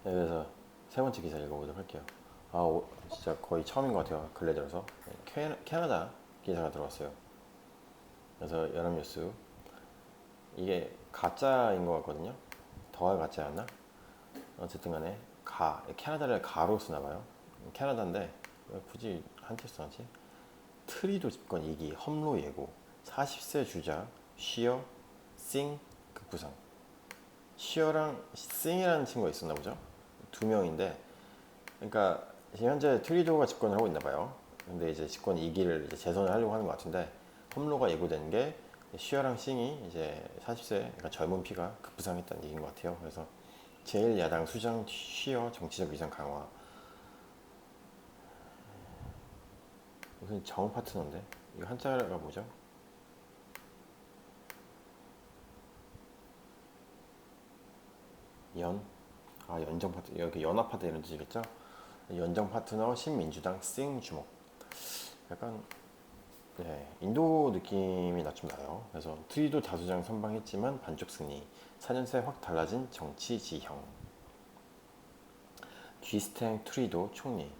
네, 그래서 세 번째 기사 읽어보도록 할게요. 진짜 거의 처음인 것 같아요. 근래 들어서. 캐나다 기사가 들어왔어요. 그래서 연합뉴스. 이게 가짜인 것 같거든요. 더할 가짜였나? 어쨌든 간에 캐나다를 가로 쓰나 봐요. 캐나다인데 왜 굳이 한자 써지? 트리도 집권 2기 험로 예고 40세 주자 쉬어 싱 급부상. 쉬어랑 싱이라는 친구가 있었나 보죠. 두 명인데, 그러니까 지금 현재 트리도가 집권을 하고 있나 봐요. 근데 이제 집권 2기를 이제 재선을 하려고 하는 것 같은데, 홈로가 예고된 게 쉬어랑 싱이 이제 40세, 그러니까 젊은 피가 급부상했다는 얘기인 것 같아요. 그래서 제1야당 수장 쉬어 정치적 위상 강화. 무슨 정 파트너인데? 이거 한자가 뭐죠? 연? 연정 파트, 여기 연합 파트 이런 뜻이겠죠? 연정 파트너 신민주당 싱 주목. 약간 네, 인도 느낌이 좀 나요. 그래서 트리도 다수장 선방했지만 반쪽 승리. 4년 새 확 달라진 정치 지형. 쥐스탱 트리도 총리.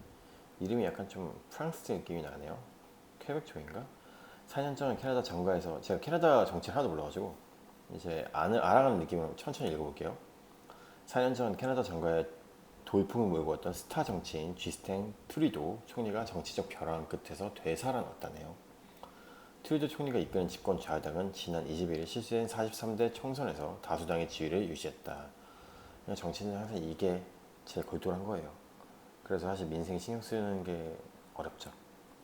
이름이 약간 좀 프랑스 느낌이 나네요. 퀘벡 쪽인가? 4년 전 캐나다 장가에서, 제가 캐나다 정치를 하나도 몰라가지고 이제 알아가는 느낌으로 천천히 읽어볼게요. 4년 전 캐나다 장가에 돌풍을 몰고 왔던 스타 정치인 쥐스탱 트리도 총리가 정치적 벼랑 끝에서 되살아났다네요. 트루도 총리가 이끄는 집권 좌당은 지난 21일 실시된 43대 총선에서 다수당의 지위를 유지했다. 정치는 항상 이게 제일 골똘한 거예요. 그래서 사실 민생 신경 쓰는 게 어렵죠.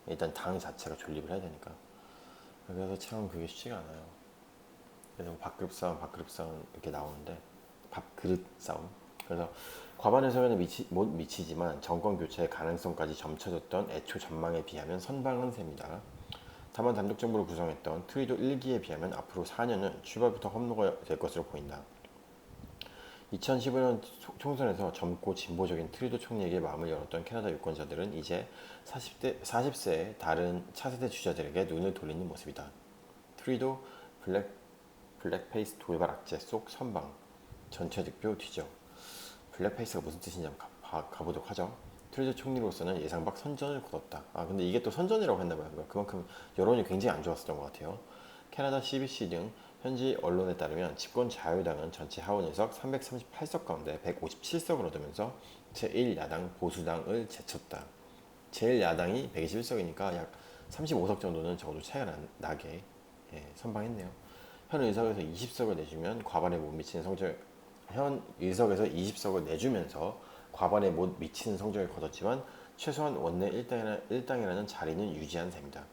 일단 당 자체가 존립을 해야 되니까. 그래서 참 그게 쉽지가 않아요. 그래서 밥그릇 싸움 이렇게 나오는데, 밥그릇 싸움. 그래서 과반 해석에는 못 미치지만 정권 교체 가능성까지 점쳐졌던 애초 전망에 비하면 선방은 셉니다. 다만 단독 정부를 구성했던 트위도 1기에 비하면 앞으로 4년은 출발부터 험로가 될 것으로 보인다. 2015년 총선에서 젊고 진보적인 트리도 총리에게 마음을 열었던 캐나다 유권자들은 이제 40세의 다른 차세대 주자들에게 눈을 돌리는 모습이다. 트리도 블랙페이스 돌발 악재 속 선방. 전체 득표 뒤져. 블랙페이스가 무슨 뜻인지 한번 가보도록 하죠. 트루도 총리로서는 예상 밖 선전을 거뒀다. 근데 이게 또 선전이라고 했나봐요. 그러니까 그만큼 여론이 굉장히 안 좋았었던 것 같아요. 캐나다 CBC 등 현지 언론에 따르면 집권 자유당은 전체 하원 의석 338석 가운데 157석을 얻으면서 제1야당 보수당을 제쳤다. 제1야당이 121석이니까 약 35석 정도는 적어도 차이가 나게 선방했네요. 현 의석에서 20석을 내주면 과반에 못 미치는 성적, 현 의석에서 20석을 내주면서 과반에 못 미치는 성적을 거뒀지만 최소한 원내 1당이라는 자리는 유지한 셈이다.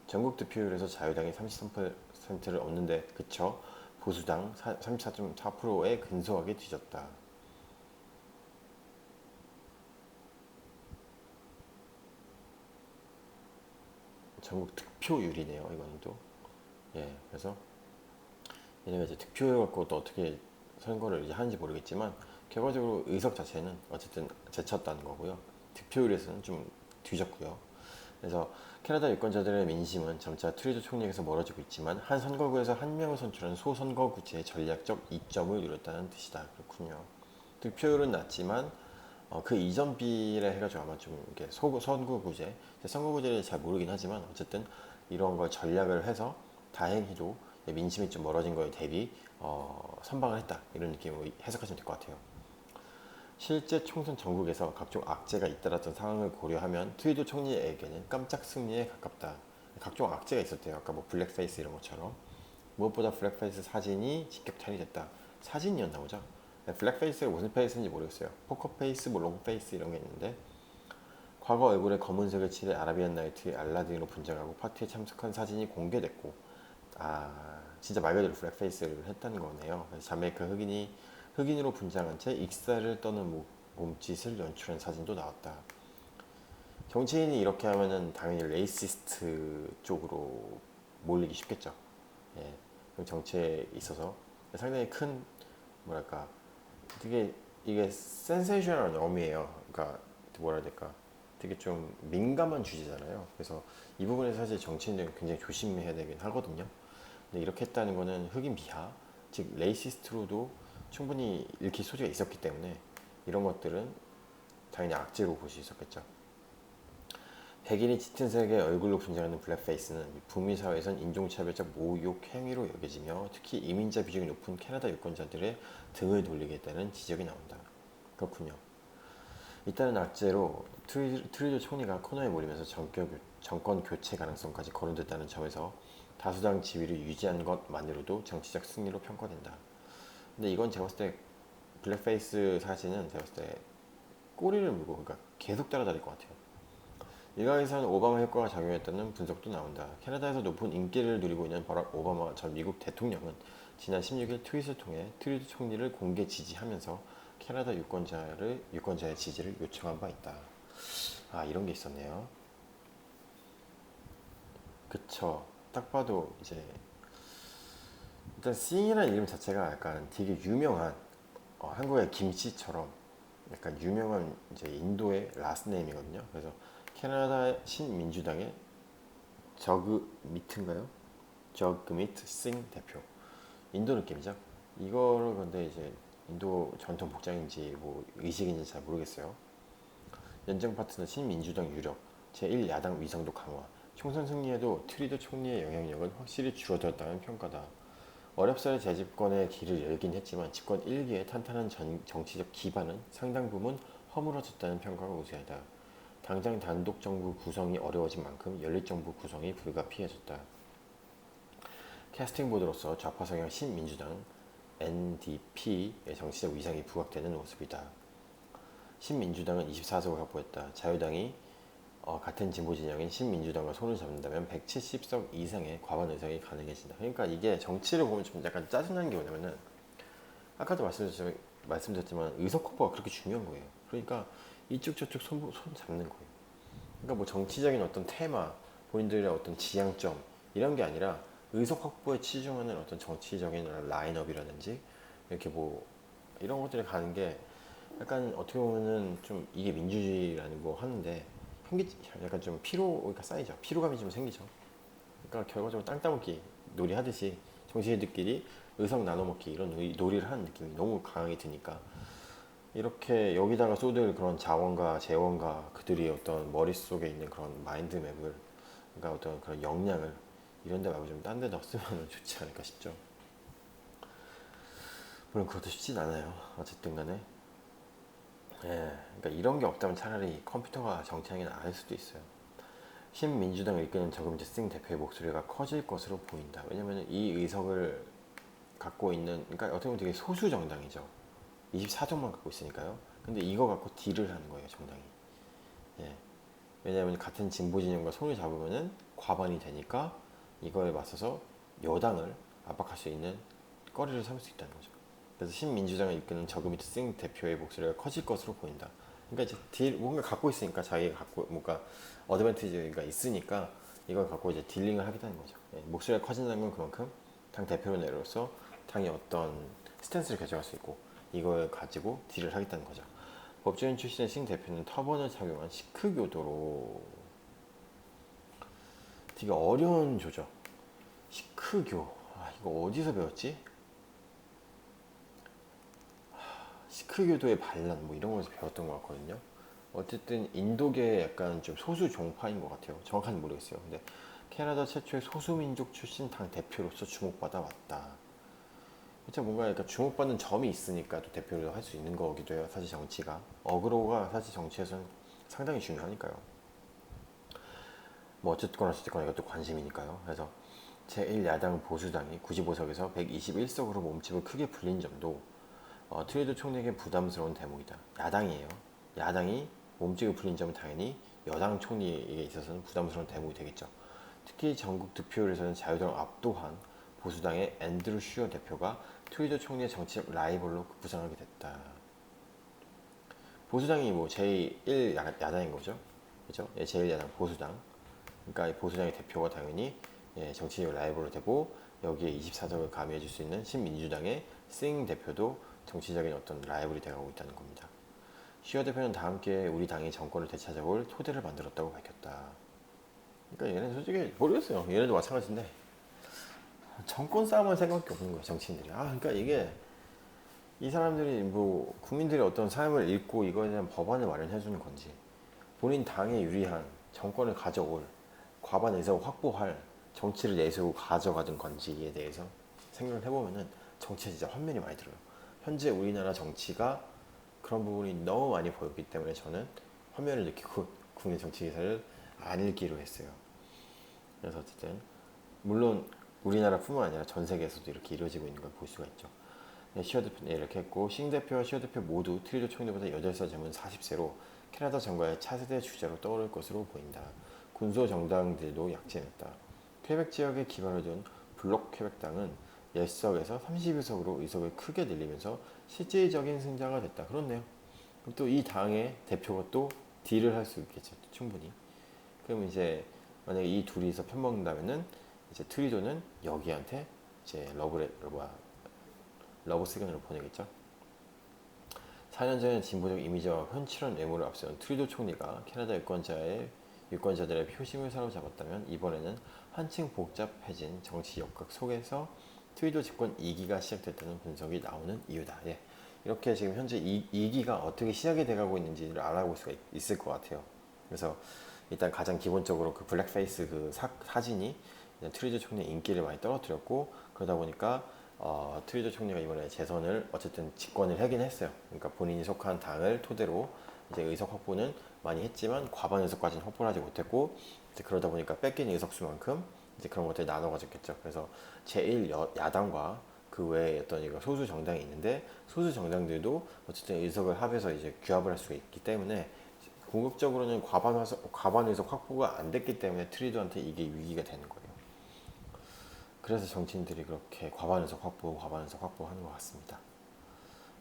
전국 득표율에서 자유당이 33%를 얻는데 그쳐 보수당 34.4%에 근소하게 뒤졌다. 전국 득표율이네요. 이거는 또. 그래서 얘네가 이제 득표율 갖고 또 어떻게 선거를 이제 하는지 모르겠지만 결과적으로 의석 자체는 어쨌든 제쳤다는 거고요. 득표율에서는 좀 뒤졌고요. 그래서 캐나다 유권자들의 민심은 점차 트리도 총리에게서 멀어지고 있지만 한 선거구에서 한 명을 선출한 소선거구제의 전략적 이점을 누렸다는 뜻이다. 그렇군요. 득표율은 낮지만 그 이전 비례 해가지고 아마 좀 이렇게 선거구제, 선거구제를 잘 모르긴 하지만 어쨌든 이런 걸 전략을 해서 다행히도 민심이 좀 멀어진 거에 대비 선방을 했다 이런 느낌으로 해석하시면 될 것 같아요. 실제 총선 전국에서 각종 악재가 잇따랐던 상황을 고려하면 트위도 총리에게는 깜짝 승리에 가깝다. 각종 악재가 있었대요. 아까 뭐 블랙페이스 이런 것처럼. 무엇보다 블랙페이스 사진이 직격탄이 됐다. 사진이었나 보죠. 블랙페이스가 무슨 페이스인지 모르겠어요. 포커페이스, 뭐 롱페이스 이런 게 있는데 과거 얼굴에 검은색을 칠해 아라비안 나이트의 알라딘으로 분장하고 파티에 참석한 사진이 공개됐고 진짜 말 그대로 블랙페이스를 했다는 거네요. 자메이카 흑인으로 분장한 채 익사를 떠는 몸짓을 연출한 사진도 나왔다. 정치인이 이렇게 하면은 당연히 레이시스트 쪽으로 몰리기 쉽겠죠. 예, 정치에 있어서 상당히 큰 뭐랄까 되게 이게 센세이셔널한 영미예요. 그러니까 뭐라 해야 될까? 되게 좀 민감한 주제잖아요. 그래서 이 부분에서 사실 정치인들은 굉장히 조심해야 되긴 하거든요. 근데 이렇게 했다는 거는 흑인 비하, 즉 레이시스트로도 충분히 읽힐 소지가 있었기 때문에 이런 것들은 당연히 악재로 볼 수 있었겠죠. 백인이 짙은 색의 얼굴로 분장하는 블랙페이스는 북미 사회에선 인종차별적 모욕 행위로 여겨지며 특히 이민자 비중이 높은 캐나다 유권자들의 등을 돌리겠다는 지적이 나온다. 그렇군요. 이따른 악재로 트루도 총리가 코너에 몰리면서 정권 교체 가능성까지 거론됐다는 점에서 다수당 지위를 유지한 것만으로도 정치적 승리로 평가된다. 근데 이건 제가 봤을 때 블랙페이스 사진은 제가 봤을 때 꼬리를 물고 그러니까 계속 따라다닐 것 같아요. 일각에서는 오바마 효과가 작용했다는 분석도 나온다. 캐나다에서 높은 인기를 누리고 있는 버락 오바마 전 미국 대통령은 지난 16일 트윗을 통해 트루도 총리를 공개 지지하면서 캐나다 유권자의 지지를 요청한 바 있다. 아, 이런 게 있었네요. 그쵸. 딱 봐도 이제 일단 싱이라는 이름 자체가 약간 되게 유명한 한국의 김씨처럼 약간 유명한 이제 인도의 라스트 네임이거든요. 그래서 캐나다 신민주당의 저그 미트인가요? 저그 미트 싱 대표. 인도 느낌이죠. 이거를 근데 이제 인도 전통 복장인지 뭐 의식인지 잘 모르겠어요. 연정 파트너 신민주당 유력, 제1야당 위상도 강화, 총선 승리에도 트리도 총리의 영향력은 확실히 줄어들었다는 평가다. 어렵사리 재집권의 길을 열긴 했지만 집권 1기의 탄탄한 정치적 기반은 상당 부분 허물어졌다는 평가가 우세하다. 당장 단독 정부 구성이 어려워진 만큼 연립 정부 구성이 불가피해졌다. 캐스팅 보드로서 좌파 성향 신민주당 NDP의 정치적 위상이 부각되는 모습이다. 신민주당은 24석을 확보했다. 자유당이 같은 진보 진영인 신민주당과 손을 잡는다면 170석 이상의 과반 의석이 가능해진다. 그러니까 이게 정치를 보면 좀 약간 짜증나는 게 뭐냐면은 아까도 말씀드렸지만 의석 확보가 그렇게 중요한 거예요. 그러니까 이쪽 저쪽 손 잡는 거예요. 그러니까 뭐 정치적인 어떤 테마, 본인들의 어떤 지향점 이런 게 아니라 의석 확보에 치중하는 어떤 정치적인 라인업이라든지 이렇게 뭐 이런 것들이 가는 게 약간 어떻게 보면은 좀 이게 민주주의라는 거 하는데 약간 좀 피로가 쌓이죠. 피로감이 좀 생기죠. 그러니까 결과적으로 땅 따먹기 놀이 하듯이 정치인들끼리 의석 나눠먹기 이런 놀이를 하는 느낌이 너무 강하게 드니까 이렇게 여기다가 쏟을 그런 자원과 재원과 그들이 어떤 머릿속에 있는 그런 마인드맵을 그러니까 어떤 그런 역량을 이런 데 말고 좀 딴 데 넣었으면 좋지 않을까 싶죠. 물론 그것도 쉽진 않아요. 어쨌든 간에 예, 그러니까 이런 게 없다면 차라리 컴퓨터가 정치하기는 안 할 수도 있어요. 신민주당을 이끄는 저금지승 대표의 목소리가 커질 것으로 보인다. 왜냐면 이 의석을 갖고 있는, 그러니까 어떻게 보면 되게 소수 정당이죠. 24석만 갖고 있으니까요. 근데 이거 갖고 딜을 하는 거예요, 정당이. 예. 왜냐하면 같은 진보 진영과 손을 잡으면은 과반이 되니까 이거에 맞서서 여당을 압박할 수 있는 거리를 삼을 수 있다는 거죠. 그래서 신민주당을 이끄는 저금희트 싱 대표의 목소리가 커질 것으로 보인다. 그러니까 이제 뭔가 갖고 있으니까 자기가 갖고 뭔가 어드밴티지가 있으니까 이걸 갖고 이제 딜링을 하겠다는 거죠. 예, 목소리가 커진다는 건 그만큼 당 대표로서 당이 어떤 스탠스를 결정할 수 있고 이걸 가지고 딜을 하겠다는 거죠. 법조인 출신의 싱 대표는 터번을 착용한 시크 교도로 되게 어려운 조죠. 시크교. 아, 이거 어디서 배웠지? 시크교도의 반란 뭐 이런 거에서 배웠던 것 같거든요. 어쨌든 인도계 약간 좀 소수 종파인 것 같아요. 정확하게 모르겠어요. 근데 캐나다 최초의 소수민족 출신 당 대표로서 주목받아 왔다. 진짜 뭔가 약간 주목받는 점이 있으니까 또 대표를 할 수 있는 거기도 해요. 사실 정치가 어그로가 사실 정치에서는 상당히 중요하니까요. 뭐 어쨌거나 저쨌거나 이것도 관심이니까요. 그래서 제1야당 보수당이 95석에서 121석으로 몸집을 크게 불린 점도 트루도 총리에게 부담스러운 대목이다. 야당이에요. 야당이 몸집을 불린 점은 당연히 여당 총리에게 있어서는 부담스러운 대목이 되겠죠. 특히 전국 득표율에서는 자유당을 압도한 보수당의 앤드루 슈어 대표가 트루도 총리의 정치적 라이벌로 부상하게 됐다. 보수당이 뭐 제1 야당인 거죠. 그죠? 예, 제1야당 보수당. 그러니까 보수당의 대표가 당연히 예, 정치적 라이벌로 되고 여기에 24석을 가미해 줄 수 있는 신민주당의 싱 대표도 정치적인 어떤 라이벌이 되어가고 있다는 겁니다. 슈어 대표는 다 함께 우리 당이 정권을 되찾아볼 토대를 만들었다고 밝혔다. 그러니까 얘는 솔직히 모르겠어요. 얘네도 마찬가지인데 정권 싸움할 생각밖에 없는 거예요. 정치인들이. 아, 그러니까 이게 이 사람들이 뭐 국민들의 어떤 삶을 읽고 이거에 대한 법안을 마련해 주는 건지, 본인 당에 유리한 정권을 가져올 과반 의석을 확보할 정치를 내세우고 가져가던 건지에 대해서 생각을 해보면은 정치에 진짜 환멸이 많이 들어요. 현재 우리나라 정치가 그런 부분이 너무 많이 보였기 때문에 저는 환멸을 느끼고 국내 정치 기사를 안 읽기로 했어요. 그래서 어쨌든 물론 우리나라뿐만 아니라 전 세계에서도 이렇게 이루어지고 있는 걸 볼 수가 있죠. 네, 시어 대표 이렇게 했고, 싱 대표와 시어 대표 모두 트리도 총리보다 8살 젊은 40세로 캐나다 정가의 차세대 주자로 떠오를 것으로 보인다. 군소 정당들도 약진했다. 퀘벡 지역에 기반을 둔 블록 퀘벡당은 10석에서 32석으로 의석을 크게 늘리면서 실질적인 승자가 됐다. 그렇네요. 그럼 또 이 당의 대표가 또 딜을 할 수 있겠죠. 충분히. 그럼 이제 만약에 이 둘이서 편먹는다면은 이제 트리도는 여기한테 이제 러브 시그널을 보내겠죠. 4년 전에 진보적 이미지와 현실한 외모를 앞세운 트리도 총리가 캐나다 유권자들의 표심을 사로잡았다면 이번에는 한층 복잡해진 정치 역학 속에서 트리도 집권 2기가 시작됐다는 분석이 나오는 이유다. 예. 이렇게 지금 현재 2기가 어떻게 시작이 돼가고 있는지를 알아볼 수가 있을 것 같아요. 그래서 일단 가장 기본적으로 그 블랙페이스 그 사진이 트리도 총리의 인기를 많이 떨어뜨렸고, 그러다 보니까 트리도 총리가 이번에 재선을 어쨌든 집권을 하긴 했어요. 그러니까 본인이 속한 당을 토대로 이제 의석 확보는 많이 했지만 과반 의석까지는 확보를 하지 못했고, 이제 그러다 보니까 뺏긴 의석수만큼 이제 그런 것들이 나눠 가졌겠죠. 그래서 제1야당과 그 외에 어떤 이거 소수 정당이 있는데, 소수 정당들도 어쨌든 의석을 합해서 이제 규합을 할 수가 있기 때문에 궁극적으로는 과반 의석 확보가 안 됐기 때문에 트리도한테 이게 위기가 되는 거예요. 그래서 정치인들이 그렇게 과반 의석 확보하는 것 같습니다.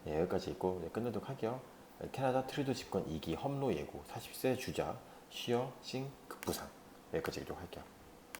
네, 여기까지 있고 네, 끝내도록 할게요. 캐나다 트리도 집권 2기 험로 예고 40세 주자 쉬어 싱 급부상, 여기까지 읽도록 할게요.